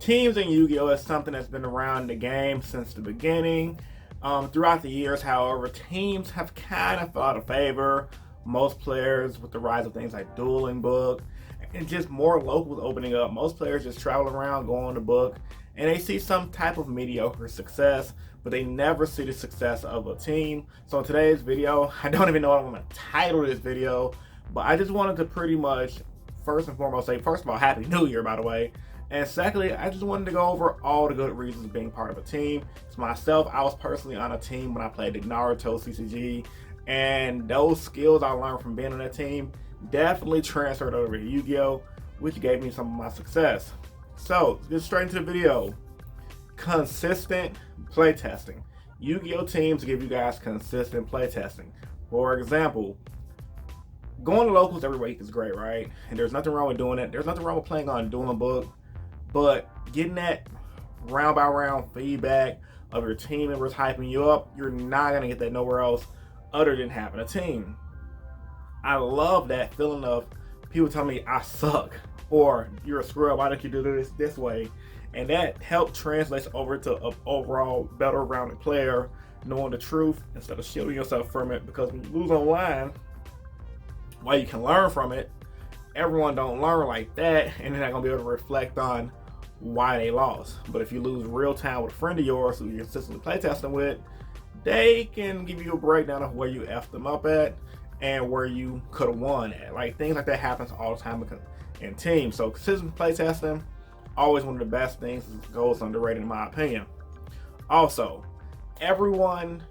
Teams in Yu-Gi-Oh! Is something that's been around in the game since the beginning. Throughout the years, however, teams have kind of fell out of favor. Most players, with the rise of things like Dueling Book and just more locals opening up, most players just travel around, go on the book, and they see some type of mediocre success, but they never see the success of a team. So in today's video, I don't even know what I'm going to title this video, but I just wanted to pretty much, first and foremost, say, first of all, Happy New Year, by the way. And secondly, I just wanted to go over all the good reasons of being part of a team. So myself, I was personally on a team when I played the Naruto CCG, and those skills I learned from being on that team definitely transferred over to Yu-Gi-Oh!, which gave me some of my success. So, let's get straight into the video. Consistent playtesting. Yu-Gi-Oh! Teams give you guys consistent playtesting. For example, going to locals every week is great, right? And there's nothing wrong with doing it. There's nothing wrong with playing on Dueling Book. But getting that round by round feedback of your team members hyping you up, you're not going to get that nowhere else other than having a team. I love that feeling of people telling me I suck or you're a screw up, why don't you do this way? And that helped translate over to an overall better rounded player, knowing the truth instead of shielding yourself from it. Because when you lose online, while you can learn from it, everyone don't learn like that, and they're not gonna be able to reflect on why they lost. But if you lose real time with a friend of yours who you're consistently playtesting with, they can give you a breakdown of where you effed them up at and where you could have won at. Like, things like that happens all the time in teams. So consistent playtesting, always one of the best things. Goes underrated in my opinion. Also, everyone,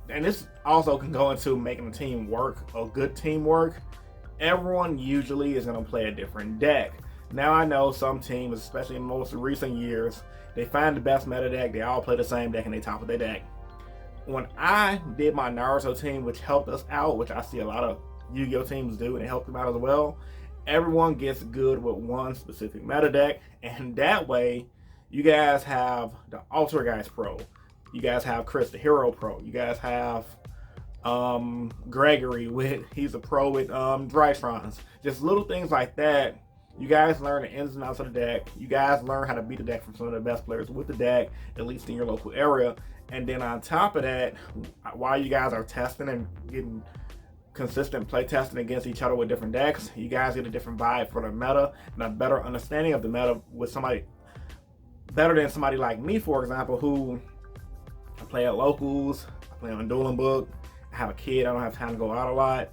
and this also can go into making a team work, a good teamwork. Everyone usually is going to play a different deck. Now I know some teams, especially in most recent years, they find the best meta deck, they all play the same deck and they top of their deck. When I did my Naruto team, which helped us out, which I see a lot of Yu-Gi-Oh! Teams do, and it helped them out as well, everyone gets good with one specific meta deck, and that way you guys have the Altergeist Pro, you guys have Chris the Hero Pro, you guys have Gregory he's a pro with Drytrons. Just little things like that. You guys learn the ins and outs of the deck. You guys learn how to beat the deck from some of the best players with the deck, at least in your local area. And then on top of that, while you guys are testing and getting consistent play testing against each other with different decks, you guys get a different vibe for the meta and a better understanding of the meta with somebody better than somebody like me, for example, who I play at locals, I play on Dueling Book, I have a kid, I don't have time to go out a lot.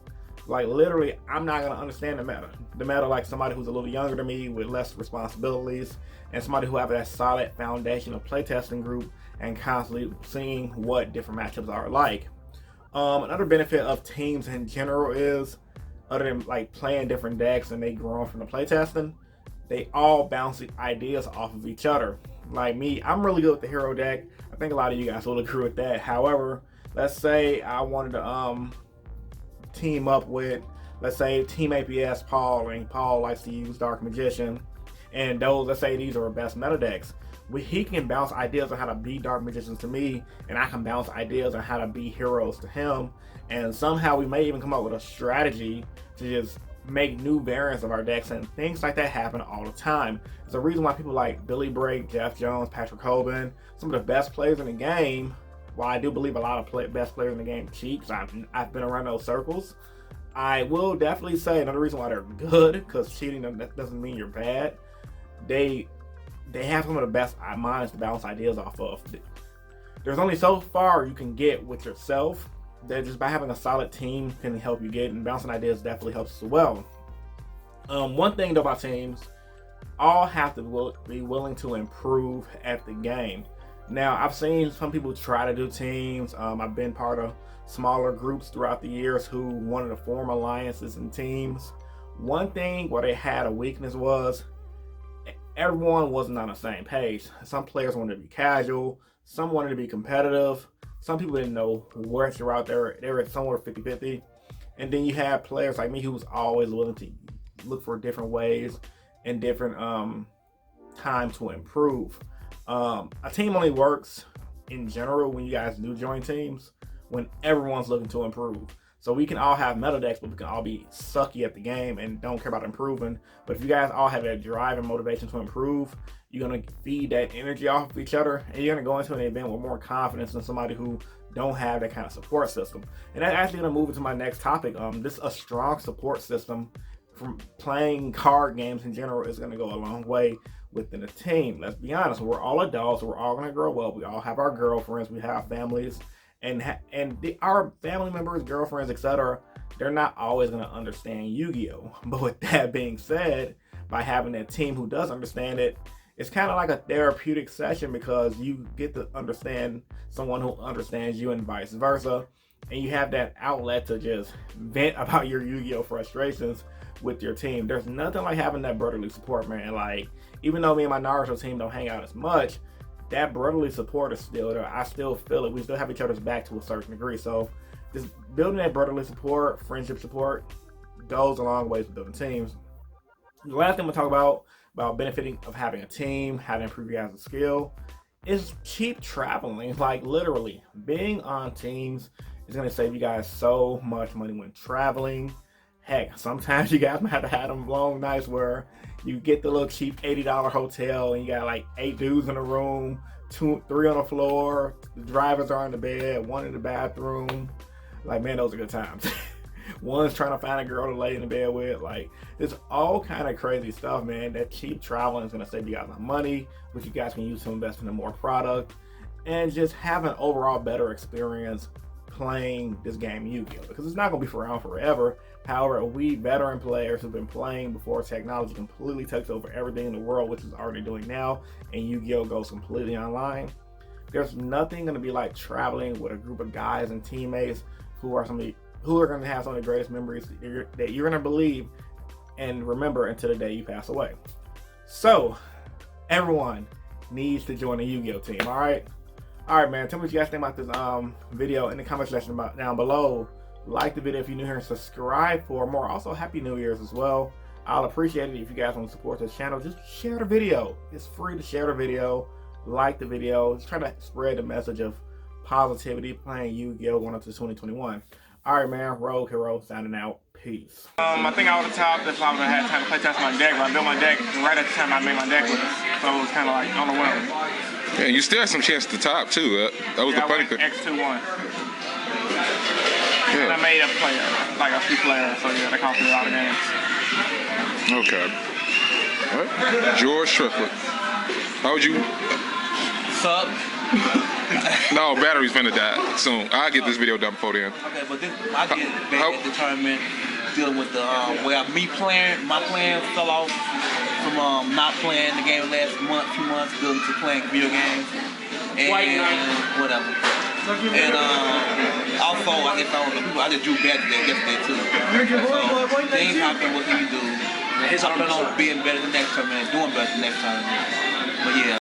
Like, literally, I'm not going to understand the meta. The meta, like somebody who's a little younger than me with less responsibilities, and somebody who have that solid foundation of playtesting group and constantly seeing what different matchups are like. Another benefit of teams in general is, other than like playing different decks and they grow from the playtesting, they all bounce ideas off of each other. Like me, I'm really good with the hero deck. I think a lot of you guys will agree with that. However, let's say I wanted to team up with, let's say, Team APS Paul, and Paul likes to use Dark Magician, and those, let's say these are our best meta decks. He can bounce ideas on how to beat Dark Magicians to me, and I can bounce ideas on how to beat heroes to him, and somehow we may even come up with a strategy to just make new variants of our decks, and things like that happen all the time. There's a reason why people like Billy Break, Jeff Jones, Patrick Hoban, some of the best players in the game, while I do believe a lot of best players in the game cheat, because I've been around those circles, I will definitely say another reason why they're good, because cheating doesn't mean you're bad. They have some of the best minds to bounce ideas off of. There's only so far you can get with yourself, that just by having a solid team can help you get, and bouncing ideas definitely helps as well. One thing though about teams, all have to be willing to improve at the game. Now, I've seen some people try to do teams. I've been part of smaller groups throughout the years who wanted to form alliances and teams. One thing where they had a weakness was everyone wasn't on the same page. Some players wanted to be casual, some wanted to be competitive, some people didn't know where you're out there. They were somewhere 50-50. And then you have players like me who was always willing to look for different ways and different time to improve. A team only works in general when you guys do join teams, when everyone's looking to improve. So we can all have meta decks, but we can all be sucky at the game and don't care about improving. But if you guys all have that drive and motivation to improve, You're gonna feed that energy off of each other, and you're gonna go into an event with more confidence than somebody who don't have that kind of support system. And that's actually gonna move into my next topic. This a strong support system from playing card games in general is gonna go a long way within a team. Let's be honest, we're all adults, we're all gonna grow up, we all have our girlfriends, we have families, and our family members, girlfriends, etc. They're not always gonna understand Yu-Gi-Oh! But with that being said, by having that team who does understand it, it's kind of like a therapeutic session because you get to understand someone who understands you and vice versa, and you have that outlet to just vent about your Yu-Gi-Oh! Frustrations with your team. There's nothing like having that brotherly support, man. Like, even though me and my Naruto team don't hang out as much, that brotherly support is still there. I still feel it. We still have each other's back to a certain degree. So just building that brotherly support, friendship support, goes a long way with building teams. The last thing we'll talk about benefiting of having a team, how to improve your guys' skill, is cheap traveling. Like, literally, being on teams is going to save you guys so much money when traveling. Heck, sometimes you guys might have to have them long nights where you get the little cheap $80 hotel and you got like 8 dudes in a room, 3 on the floor, the drivers are in the bed, 1 in the bathroom. Like, man, those are good times. One's trying to find a girl to lay in the bed with. Like, it's all kind of crazy stuff, man. That cheap traveling is going to save you guys some money, which you guys can use to invest in more product and just have an overall better experience playing this game Yu-Gi-Oh! Because it's not going to be around forever. However, we veteran players who've been playing before technology completely takes over everything in the world, which is already doing now, and Yu-Gi-Oh! Goes completely online, there's nothing going to be like traveling with a group of guys and teammates who are going to have some of the greatest memories that you're going to believe and remember until the day you pass away. So, everyone needs to join the Yu-Gi-Oh! Team, alright? Alright, man, tell me what you guys think about this video in the comment section down below. Like the video if you're new here and subscribe for more. Also, Happy New Year's as well. I'll appreciate it if you guys want to support this channel. Just share the video. It's free to share the video. Like the video. Just try to spread the message of positivity playing Yu-Gi-Oh! Going up to 2021. Alright, man, Rogue Hero signing out. Peace. I think I would have topped if I would have had time to play test my deck, but I built my deck right at the time I made my deck with it. So it was kind of like on the way. Yeah, you still had some chance to top too. That was the funny thing. X2-1. Yeah. And I made a player, like a few players, so yeah, that cost me a lot of games. Okay. All right. George Triplett. How would you? Sup? No, battery's finna die soon. I'll get this video done before then. Okay, but this, I get bad at the tournament dealing with the where my plan fell off from not playing the game the last few months, building to playing video games and whatever. And also, I guess I just drew bad yesterday too. So things happen. What can you do? I plan on being better the next time and doing better the next time. But yeah.